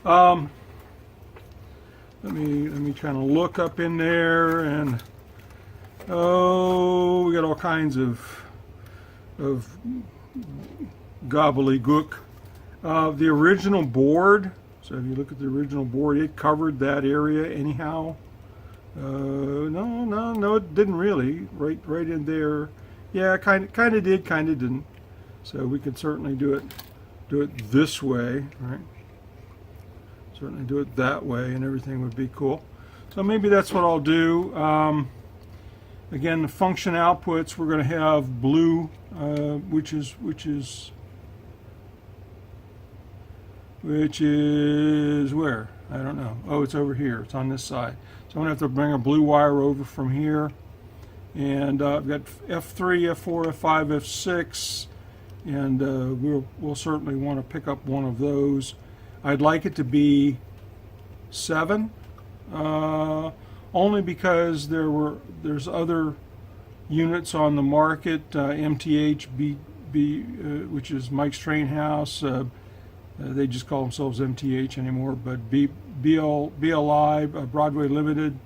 Let me try to look up in there, and oh, we got all kinds of gobbledygook. The original board. So if you look at the original board, it covered that area anyhow. No, it didn't really. Right in there. Yeah, kind of did, kind of didn't. So we could certainly do it this way, right? Certainly do it that way, and everything would be cool. So maybe that's what I'll do. Again, the function outputs, we're going to have blue, which is where? I don't know. Oh, it's over here. It's on this side. So I'm going to have to bring a blue wire over from here. And I've got F3, F4, F5, F6, and we'll certainly want to pick up one of those. I'd like it to be 7, only because there's other units on the market, MTH, which is Mike's Train House. They just call themselves MTH anymore, but BLI, Broadway Limited,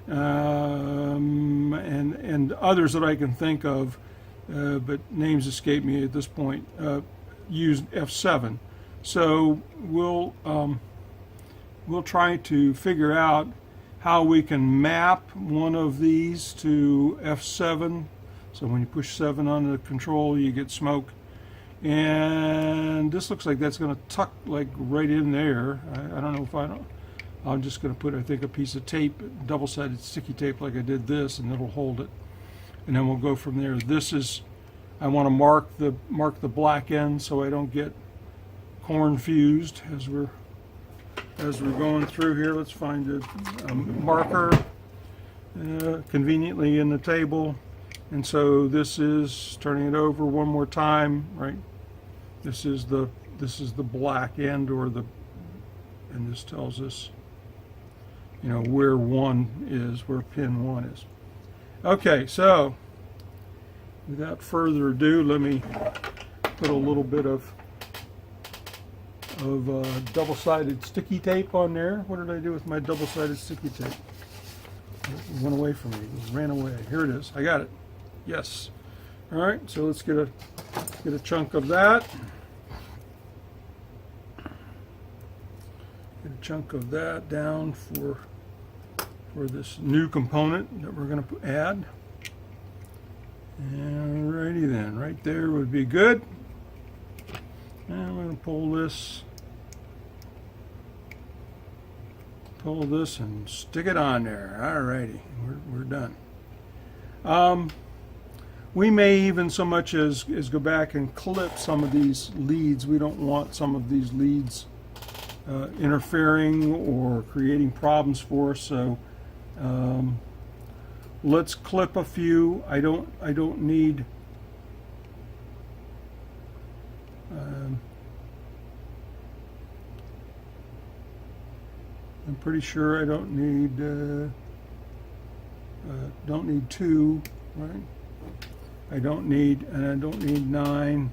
and others that I can think of, but names escape me at this point, use F7. So we'll try to figure out how we can map one of these to F7. So when you push 7 on the control, you get smoke. And this looks like that's going to tuck like right in there. I don't know if I'm just going to put, I think, a piece of tape, double-sided sticky tape like I did this, and it'll hold it. And then we'll go from there. This is, I want to mark the black end so I don't get corn fused as we're going through here. Let's find a marker conveniently in the table. And so this is, turning it over one more time, right? This is the black end, and this tells us, where where pin 1 is. Okay, so without further ado, let me put a little bit of double-sided sticky tape on there. What did I do with my double-sided sticky tape? It went away from me. It ran away. Here it is. I got it. Yes. All right. So let's get a chunk of that. Get a chunk of that down for this new component that we're going to add. Alrighty then. Right there would be good. And I'm going to pull this and stick it on there. Alrighty, we're done. We may even so much as go back and clip some of these leads. We don't want some of these leads interfering or creating problems for us. So let's clip a few. I don't need. I'm pretty sure I don't need 2, right? I don't need 9.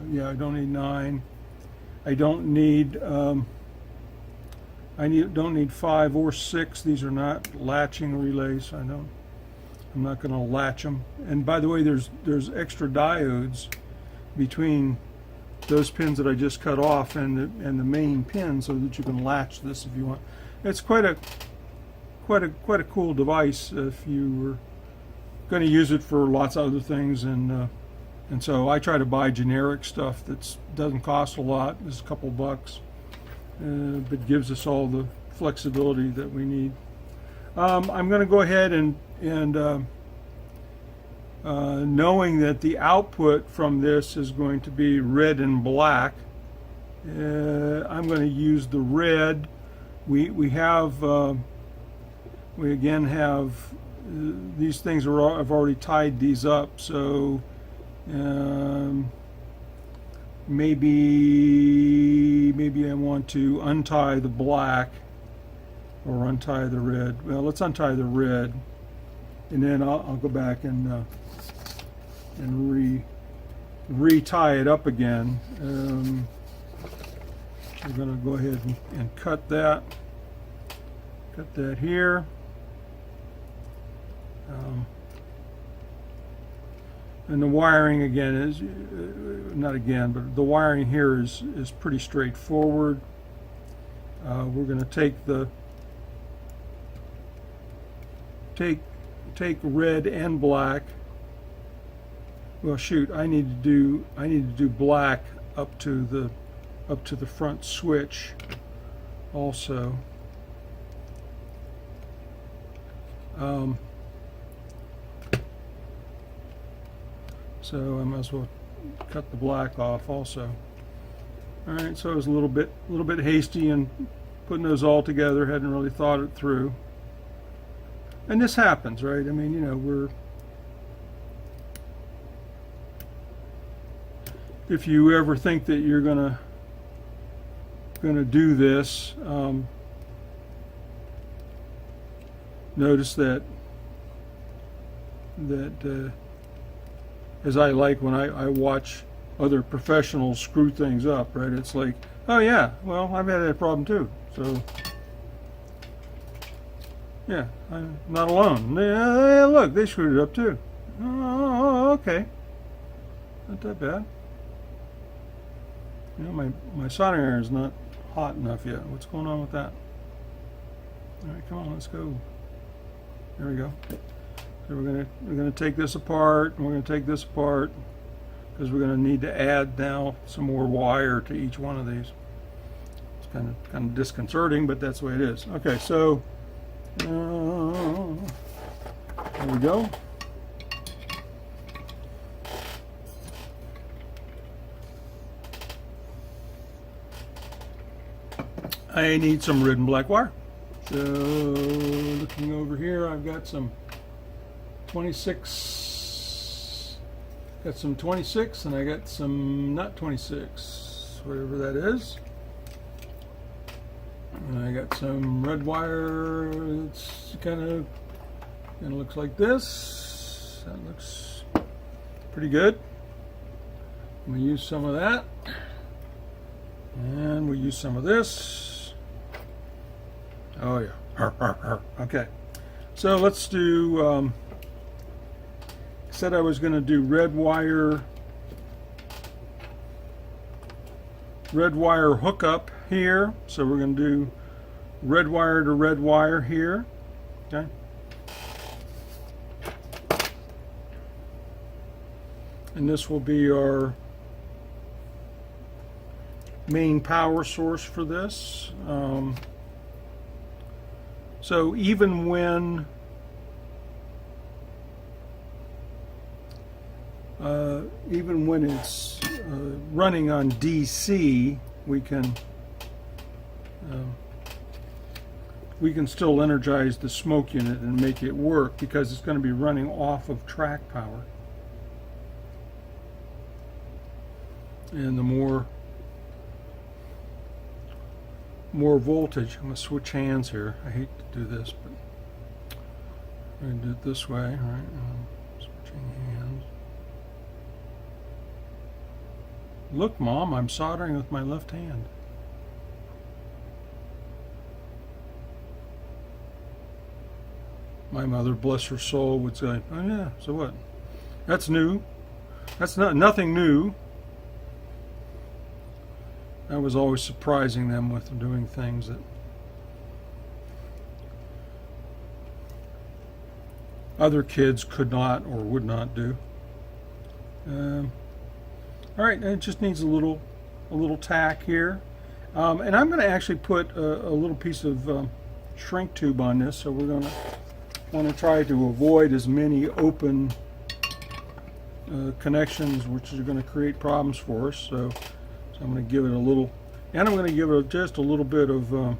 Yeah, I don't need 9. I don't need don't need 5 or 6. These are not latching relays. I'm not going to latch them. And by the way, there's extra diodes between those pins that I just cut off and the main pin, so that you can latch this if you want. It's quite a cool device if you were going to use it for lots of other things, and so I try to buy generic stuff that doesn't cost a lot. It's a couple bucks, but gives us all the flexibility that we need. I'm going to go ahead and knowing that the output from this is going to be red and black, I'm going to use the red. We again have these things I've already tied these up, so maybe I want to untie the black or untie the red. Well, let's untie the red, and then I'll go back and re-tie it up again. We're going to go ahead and cut that here. And the wiring again is not again, but the wiring here is pretty straightforward. We're going to take red and black. Well, shoot, I need to do black up to the front switch also. So I might as well cut the black off also. All right, so I was a little bit hasty in putting those all together. Hadn't really thought it through. And this happens, right? I mean, you know, if you ever think that you're gonna do this, notice that as I like when I watch other professionals screw things up, right? It's like, oh yeah, well, I've had that problem too. So yeah, I'm not alone. Yeah, look, they screwed it up too. Oh, okay, not that bad. You know, my soldering iron is not hot enough yet. What's going on with that? All right, come on, let's go. There we go. So we're gonna take this apart, and we're gonna take this apart because we're gonna need to add now some more wire to each one of these. It's kind of disconcerting, but that's the way it is. Okay, so there we go. I need some red and black wire. So looking over here, I've got some 26, got some 26, and I got some not 26, whatever that is. And I got some red wire. It's kind of looks like this. That looks pretty good. I'm gonna use some of that, and we use some of this. Oh yeah. Okay. So let's do. Said I was going to do red wire hookup here. So we're going to do red wire to red wire here. Okay. And this will be our main power source for this. So even when it's running on DC, we can still energize the smoke unit and make it work because it's going to be running off of track power. And the more voltage, I'm going to switch hands here. I hate to do this, but I'm going to do it this way. All right, switching hands. Look, Mom, I'm soldering with my left hand. My mother, bless her soul, would say, oh yeah, so what? That's new. That's nothing new. I was always surprising them with doing things that other kids could not or would not do. All right, it just needs a little tack here, and I'm going to actually put a little piece of shrink tube on this. So we're going to want to try to avoid as many open connections, which are going to create problems for us. So I'm going to give it a little, and I'm going to give it just a little bit of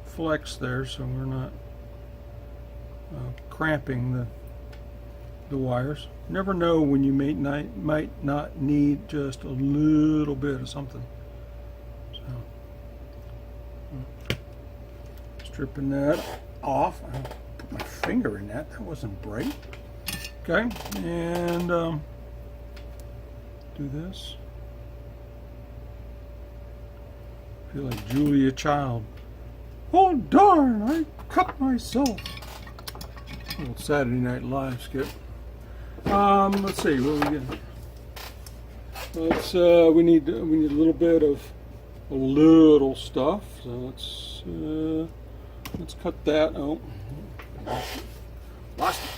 flex there, so we're not cramping the wires. Never know when you might not need just a little bit of something. So stripping that off. I put my finger in that. That wasn't bright. Okay, and do this. I feel like Julia Child. Oh darn! I cut myself. Little Saturday Night Live skit. Let's see. What are we getting? Let's. We need a little bit of a little stuff. So let's cut that. Oh, lost it.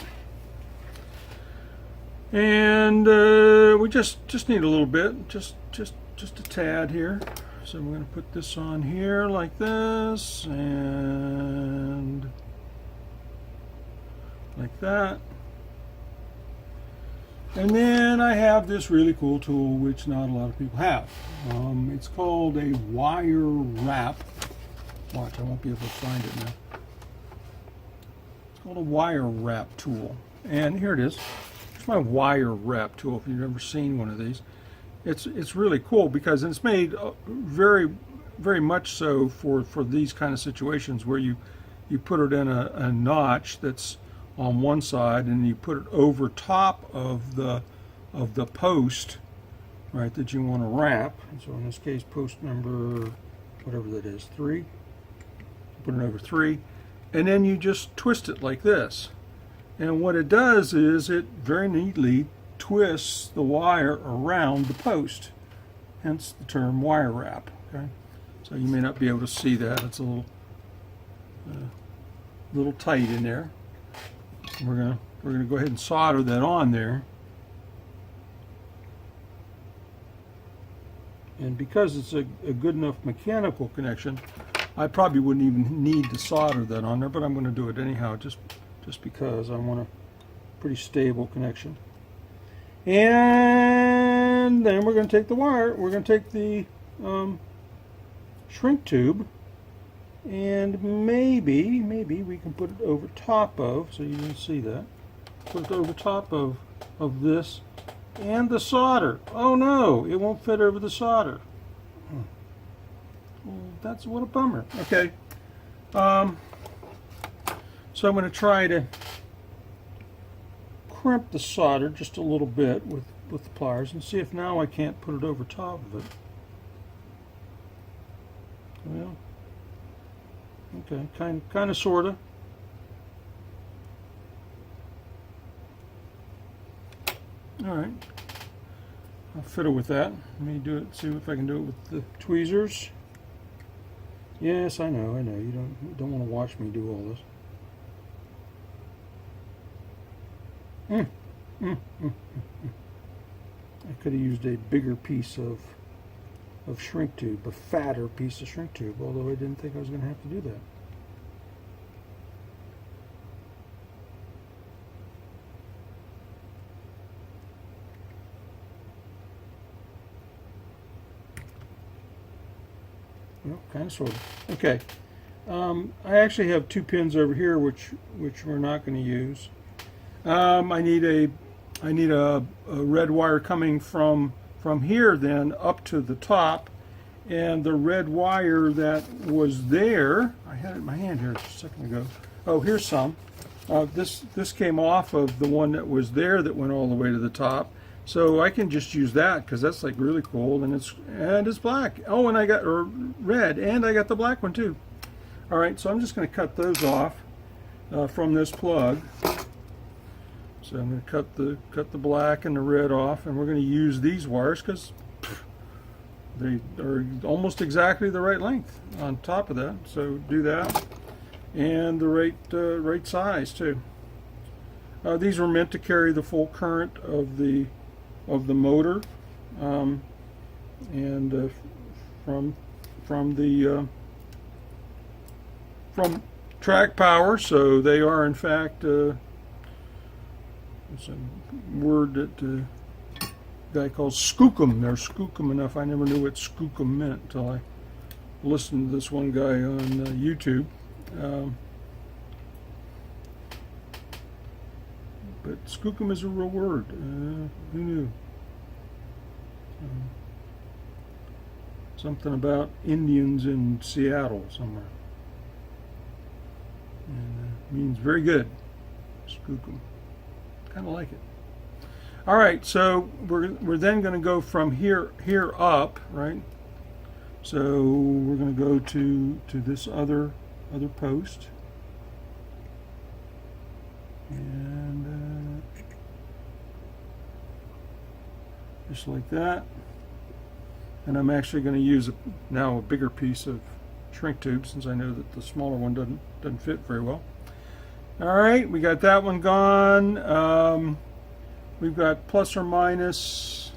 And we just need a little bit, just a tad here. So we're going to put this on here like this, and like that. And then I have this really cool tool which not a lot of people have. It's called a wire wrap. Watch, I won't be able to find it now. It's called a wire wrap tool. And here it is. It's my wire wrap tool, if you've ever seen one of these. It's really cool because it's made very, very much so for these kind of situations where you put it in a notch that's on one side and you put it over top of the post, right, that you want to wrap. And so in this case, post number, whatever that is, 3. Put it over 3, and then you just twist it like this. And what it does is it very neatly twists the wire around the post, hence the term wire wrap. Okay, so you may not be able to see that. It's a little tight in there. We're gonna go ahead and solder that on there. And because it's a good enough mechanical connection, I probably wouldn't even need to solder that on there, but I'm going to do it anyhow, just because I want a pretty stable connection. And then we're going to take the wire, we're going to take the shrink tube, and maybe we can put it over top of, so you can see that, put it over top of this and the solder. Oh no, it won't fit over the solder. Well, that's what a bummer. Okay, so I'm going to try to crimp the solder just a little bit with the pliers and see if now I can't put it over top of it. Well, okay, kind of, sorta. All right, I'll fiddle with that. Let me do it. See if I can do it with the tweezers. Yes, I know. You don't want to watch me do all this. I could have used a bigger piece of shrink tube, a fatter piece of shrink tube, although I didn't think I was going to have to do that. Well, kind of, sort of. Okay. I actually have 2 pins over here, which we're not going to use. I need a red wire coming from here then up to the top, and the red wire that was there, I had it in my hand here just a second ago. Oh, here's some. This came off of the one that was there that went all the way to the top. So I can just use that because that's like really cool, and it's black. Oh, and I got red, and I got the black one too. All right, so I'm just going to cut those off from this plug. So I'm going to cut the black and the red off, and we're going to use these wires because they are almost exactly the right length on top of that. So do that, and the right size too. These were meant to carry the full current of the motor, and from track power. So they are in fact. It's a word that a guy calls skookum. They're skookum enough. I never knew what skookum meant until I listened to this one guy on YouTube. But skookum is a real word. Who knew? Something about Indians in Seattle somewhere. And means very good. Skookum. Kind of like it. All right, so we're then going to go from here up, right? So we're going to go to this other post, and just like that. And I'm actually going to use now a bigger piece of shrink tube, since I know that the smaller one doesn't fit very well. All right, we got that one gone. We've got plus or minus.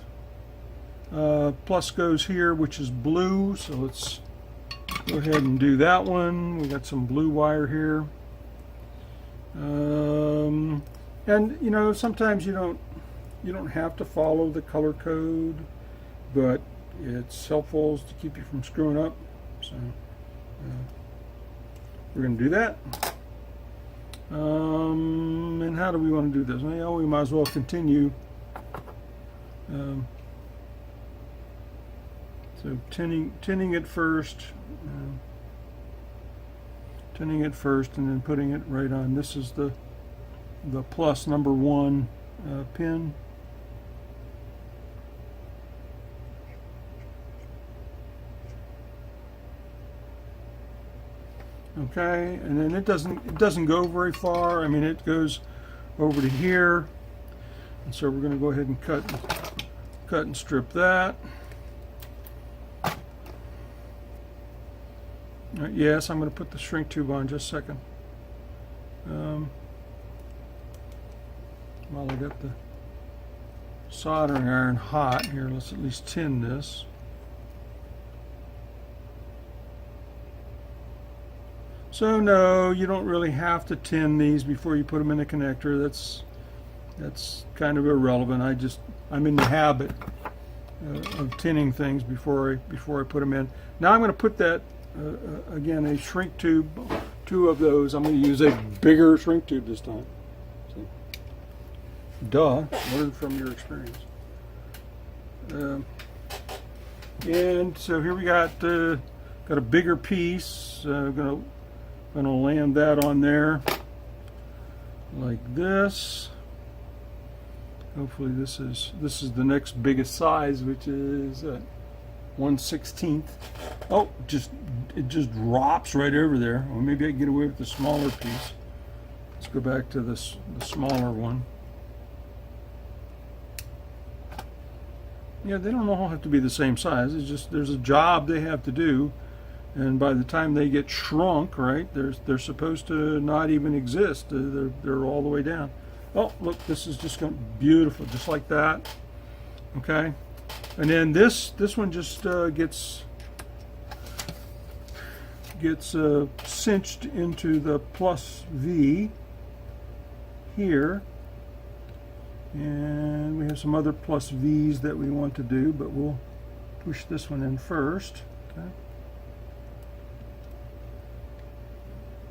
Plus goes here, which is blue, so let's go ahead and do that one. We got some blue wire here. And you know, sometimes you don't have to follow the color code, but it's helpful to keep you from screwing up. So we're going to do that. And how do we want to do this? Well, we might as well continue. So tinning it first, and then putting it right on. This is the plus number 1 pin. Okay, and then it doesn't go very far. I mean, it goes over to here, and so we're going to go ahead and cut and strip that. Yes, I'm going to put the shrink tube on just a second. While I got the soldering iron hot here, let's at least tin this. So no, you don't really have to tin these before you put them in the connector. That's kind of irrelevant. I'm in the habit of tinning things before I put them in. Now I'm going to put that again, a shrink tube, 2 of those. I'm going to use a bigger shrink tube this time. See? Duh, learn from your experience. And so here we got a bigger piece. Going to land that on there like this. Hopefully this is the next biggest size, which is 1/16. Oh, it just drops right over there. Or maybe I can get away with the smaller piece. Let's go back to the smaller one. Yeah, they don't all have to be the same size. It's just there's a job they have to do, and by the time they get shrunk, right, they're supposed to not even exist. They're all the way down. Oh, look, this is just going beautiful, just like that. Okay, and then this one just gets cinched into the plus V here, and we have some other plus V's that we want to do, but we'll push this one in first. Okay.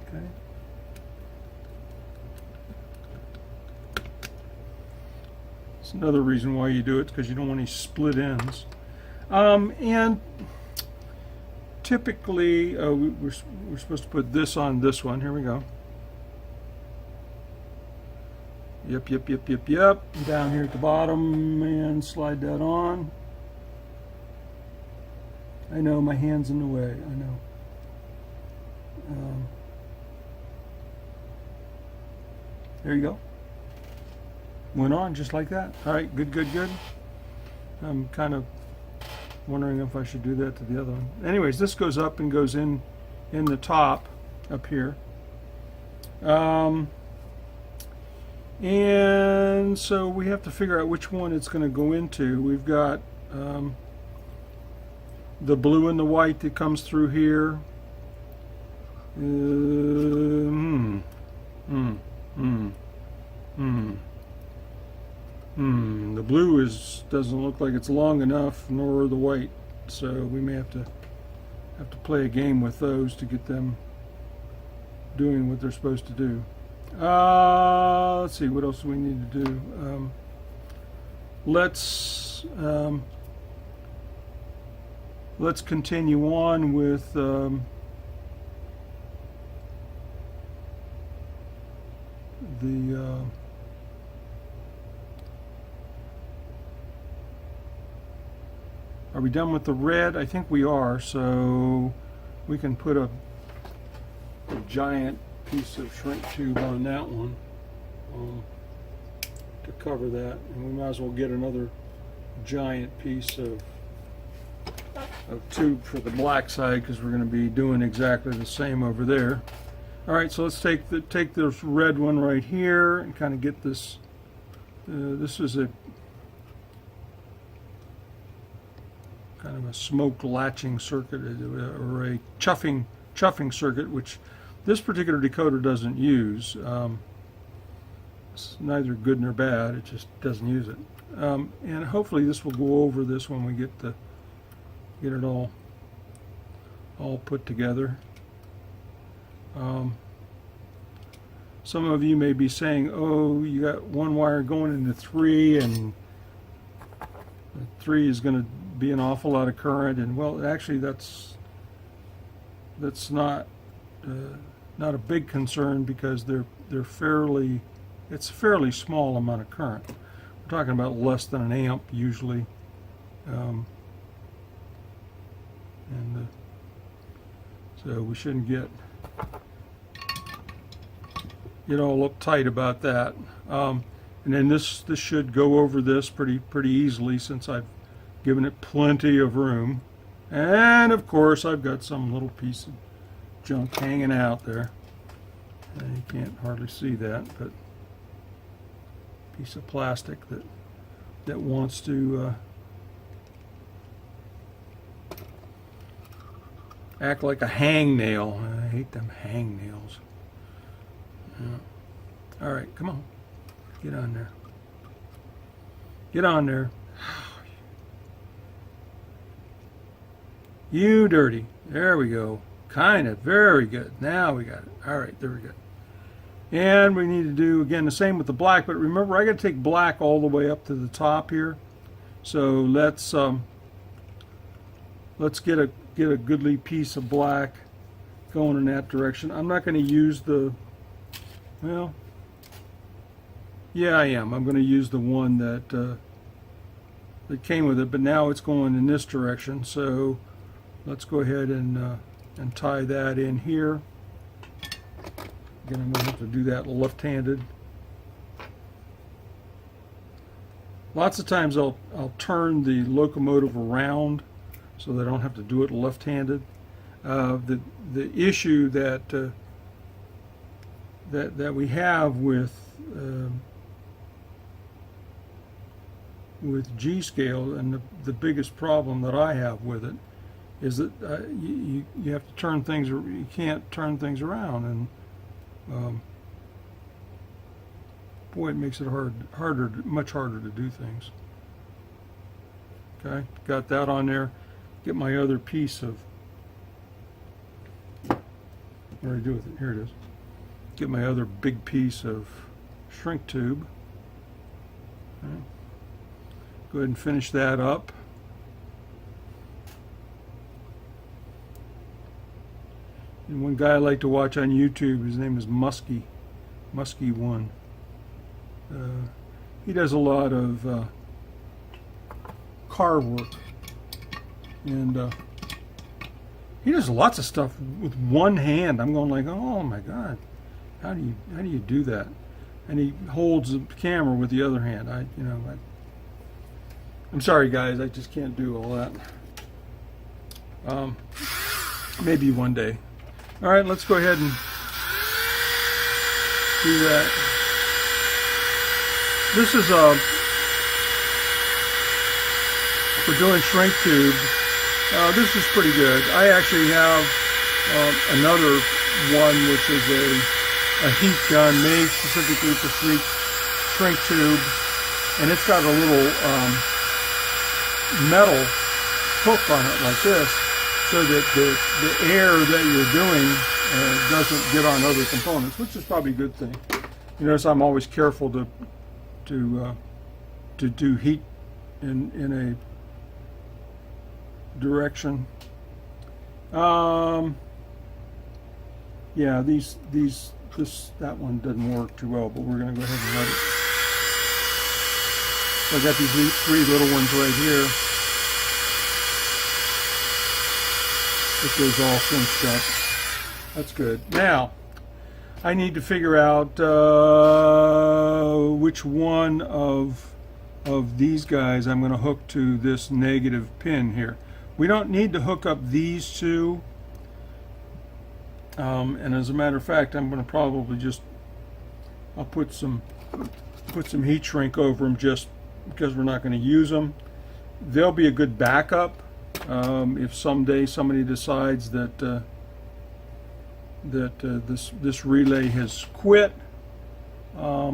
Okay. It's another reason why you do it, because you don't want any split ends. And typically, we're supposed to put this on this one. Here we go. Yep. Down here at the bottom, and slide that on. I know my hand's in the way. I know. There you go. Went on just like that. All right, good. I'm kind of wondering if I should do that to the other one. Anyways, this goes up and goes in the top up here. And so we have to figure out which one it's going to go into. We've got the blue and the white that comes through here. The blue doesn't look like it's long enough, nor the white. So we may have to play a game with those to get them doing what they're supposed to do. Let's see, what else do we need to do? Let's continue on with we done with the red? I think we are, so we can put a giant piece of shrink tube on that one to cover that, and we might as well get another giant piece of tube for the black side, because we're going to be doing exactly the same over there. All right, so let's take this red one right here and kind of get this. This is a kind of a smoke latching circuit, or a chuffing circuit, which this particular decoder doesn't use. It's neither good nor bad, it just doesn't use it. And hopefully this will go over this when we get it all put together. Some of you may be saying, oh, you got one wire going into 3, and 3 is going to be an awful lot of current, and well, actually that's not a big concern, because it's a fairly small amount of current. We're talking about less than an amp usually, so we shouldn't get all uptight about that. And then this should go over this pretty easily, since I've given it plenty of room. And of course I've got some little piece of junk hanging out there. You can't hardly see that, but piece of plastic that wants to act like a hangnail. I hate them hangnails. Yeah. All right, come on, get on there. Get on there. You dirty. There we go. Kind of. Very good. Now we got it. All right, there we go. And we need to do, again, the same with the black, but remember, I got to take black all the way up to the top here. So let's get a goodly piece of black going in that direction. I'm not going to use well, yeah, I am. I'm going to use the one that came with it, but now it's going in this direction. So let's go ahead and tie that in here. Again, I'm going to have to do that left-handed. Lots of times I'll turn the locomotive around so that I don't have to do it left-handed. The issue that we have with G-scale, and the biggest problem that I have with it, is that you have to turn things. You can't turn things around, and boy, it makes it much harder to do things. Okay, got that on there. Get my other piece of. What do I do with it? Here it is. Get my other big piece of shrink tube. Okay. Go ahead and finish that up. And one guy I like to watch on YouTube, his name is Muskie1. He does a lot of car work, and he does lots of stuff with one hand. I'm going like, oh my God, how do you do that? And he holds the camera with the other hand. I'm sorry guys, I just can't do all that. Maybe one day. All right, let's go ahead and do that. This is for doing shrink tube. This is pretty good. I actually have another one, which is a heat gun made specifically for shrink tube, and it's got a little metal hook on it like this, so that the air that you're doing doesn't get on other components, which is probably a good thing. You notice I'm always careful to do heat in a direction. Yeah, that one doesn't work too well, but we're going to go ahead and let it. So I got these three little ones right here. It goes all cinched up. That's good. Now, I need to figure out which one of these guys I'm going to hook to this negative pin here. We don't need to hook up these two. And as a matter of fact, I'm going to probably I'll put some heat shrink over them just because we're not going to use them. They'll be a good backup if someday somebody decides that this relay has quit. All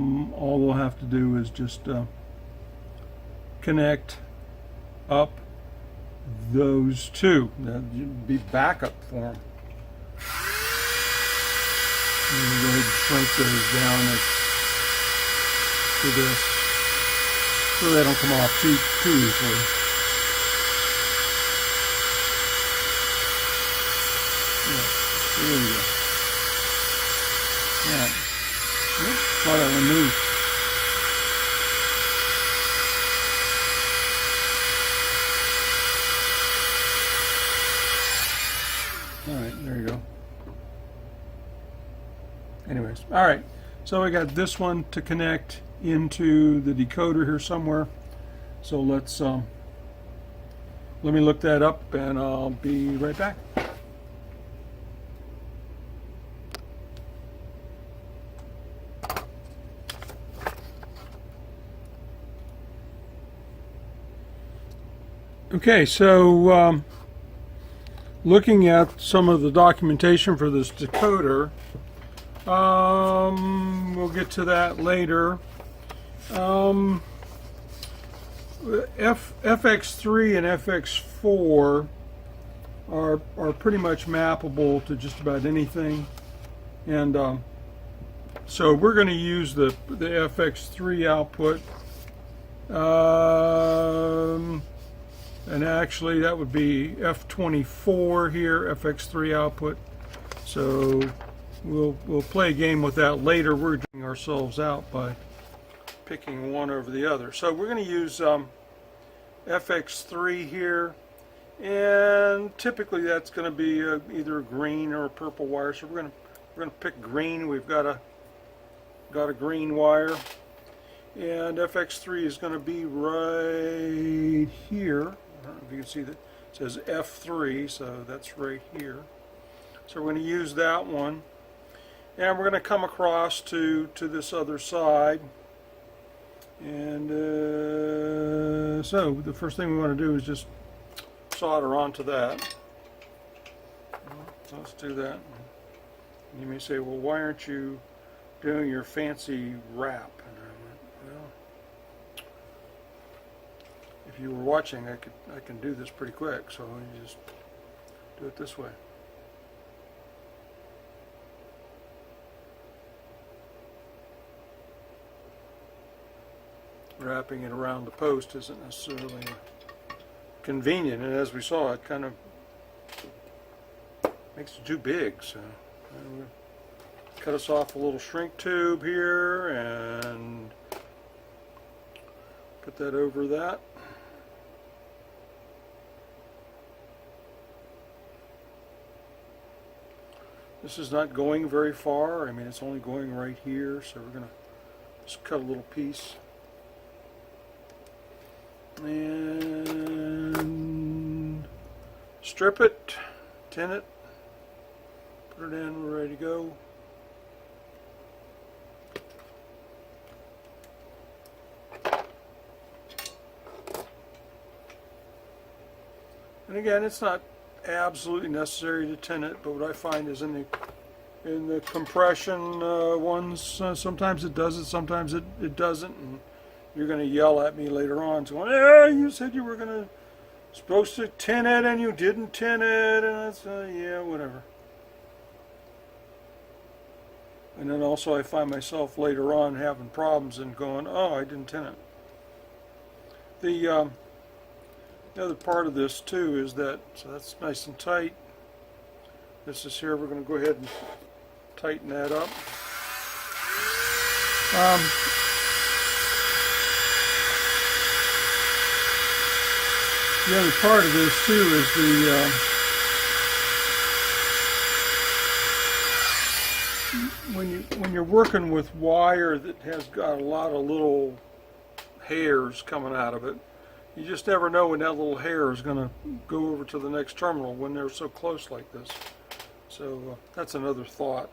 we'll have to do is just connect up those two. That'd be backup for them. I'm going to go ahead and shrink those down to this so they don't come off too easily. Yeah, there we go. Yeah. Oops, thought I would move. All right, there you go. Anyways, all right. So I got this one to connect into the decoder here somewhere. So let's let me look that up, and I'll be right back. Okay, so looking at some of the documentation for this decoder, we'll get to that later. FX3 and FX4 are pretty much mappable to just about anything, and so we're going to use the FX3 output. And actually that would be F24 here, FX3 output. So we'll play a game with that later. We're doing ourselves out by picking one over the other. So we're going to use FX3 here, and typically that's going to be either a green or a purple wire. So we're going to pick green. We've got a green wire, and FX3 is going to be right here. I don't know if you can see that. It says F3, so that's right here. So we're going to use that one, and we're going to come across to this other side. And so the first thing we want to do is just solder onto that. So let's do that. And you may say, well, why aren't you doing your fancy wrap? And I went, well, if you were watching, I can do this pretty quick, so you just do it this way. Wrapping it around the post isn't necessarily convenient, and as we saw, it kind of makes it too big. So cut us off a little shrink tube here and put that over that. This is not going very far. I mean, it's only going right here, so we're going to just cut a little piece. And strip it, tin it, put it in, we're ready to go. And again, it's not absolutely necessary to tin it, but what I find is in the compression ones, sometimes it does it, sometimes it doesn't. And you're going to yell at me later on, going, "Yeah, you said you were supposed to tin it and you didn't tin it," and that's yeah, whatever. And then also I find myself later on having problems and going, "Oh, I didn't tin it." The other part of this too is that, so that's nice and tight. This is here. We're going to go ahead and tighten that up. The other part of this too is when you're working with wire that has got a lot of little hairs coming out of it, you just never know when that little hair is going to go over to the next terminal when they're so close like this. So that's another thought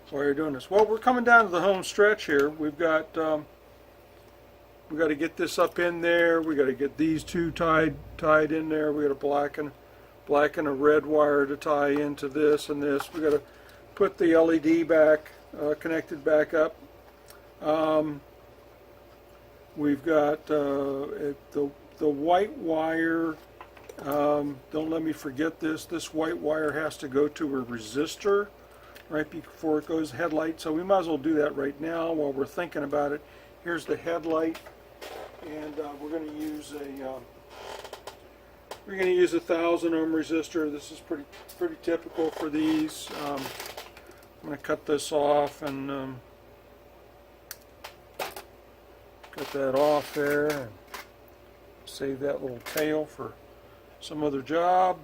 while you're doing this. Well, we're coming down to the home stretch here. We've got to get this up in there. We got to get these two tied in there. We got to blacken a red wire to tie into this and this. We got to put the LED back, connected back up. We've got the white wire. Don't let me forget this. This white wire has to go to a resistor right before it goes headlight. So we might as well do that right now while we're thinking about it. Here's the headlight, and we're going to use a 1,000 ohm resistor. This is pretty typical for these. I'm going to cut this off and cut that off there and save that little tail for some other job.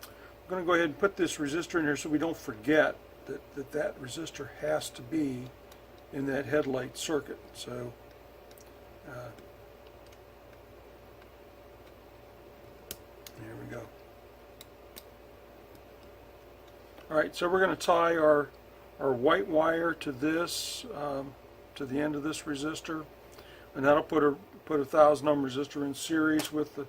I'm going to go ahead and put this resistor in here so we don't forget that resistor has to be in that headlight circuit. So there we go. Alright, so we're going to tie our white wire to this, to the end of this resistor, and that'll put a 1,000 ohm resistor in series with the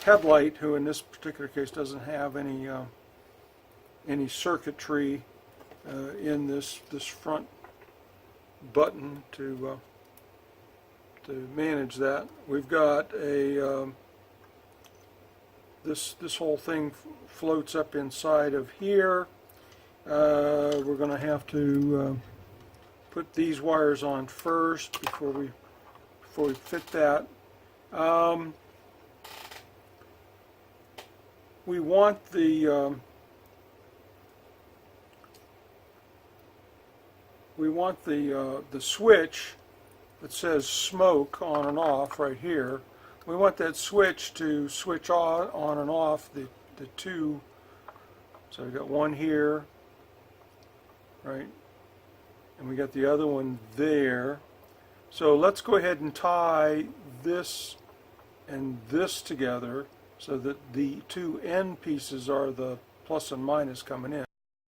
headlight, who in this particular case doesn't have any circuitry in this front button to manage that. We've got a this whole thing floats up inside of here. We're going to have to put these wires on first before we fit that. We want the switch that says smoke on and off right here. We want that switch to switch on and off the two. So we got one here, right, and we got the other one there. So let's go ahead and tie this and this together so that the two end pieces are the plus and minus coming in.